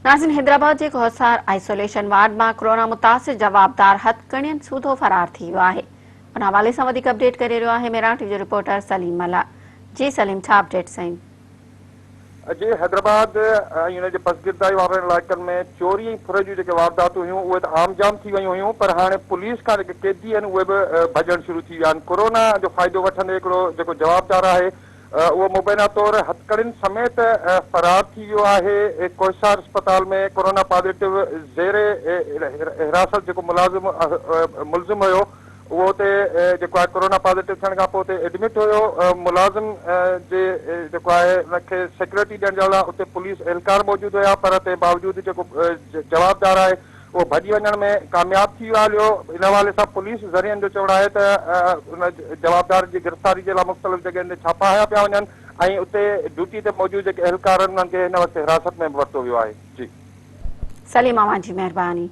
नाज़रीन, हैदराबाद जे कोहसार isolation ward में corona मुतासिर जवाबदार हथकड़ियन सूधो फरार थी वियो आहे। उन हवाले से वधीक अपडेट करे रहियो आहे मराठी जो रिपोर्टर सलीम मला। जी सलीम, छा अपडेट साईं? अॼु हैदराबाद ऐं हुन जे पसगिरदाई वारनि इलाइक़नि में चोरी ऐं फुर जूं जेके वारदातूं हुयूं उहे त आम जाम थी वयूं हुयूं, पर हाणे पुलिस खां जेके कैदी आहिनि उहे बि भॼणु शुरू थी विया आहिनि। कोरोना जो फ़ाइदो वठंदे हिकिड़ो जेको जवाबदार आहे उहो मुबैना तौरु हथकड़ियुनि समेत फरार थी वियो आहे। कोहिसार अस्पताल में कोरोना पॉज़िटिव ज़ेरे हिरासत जेको मुलज़िम हुयो उहो हुते जेको आहे कोरोना पॉज़िटिव थियण खां पोइ हुते एडमिट हुयो। मुलाज़िम जे जेको आहे हुनखे सिक्योरिटी ॾियण जे लाइ उते पुलिस एहलकार मौजूदु हुया, पर तंहिं बावजूदि जेको जवाबदार आहे उहो भॼी वञण में कामयाबु थी वियो। इन हवाले सां पुलिस ज़रियनि जो चवणु आहे त हुन जवाबदार जी गिरफ़्तारी जे लाइ मुख़्तलिफ़ जॻहियुनि ते छापा हया पिया वञनि ऐं उते ड्यूटी ते मौजूदु जेके एहलकार आहिनि उन्हनि खे हिन वक़्तु हिरासत में वरितो वियो आहे। जी सलीम, अवां जी महिरबानी।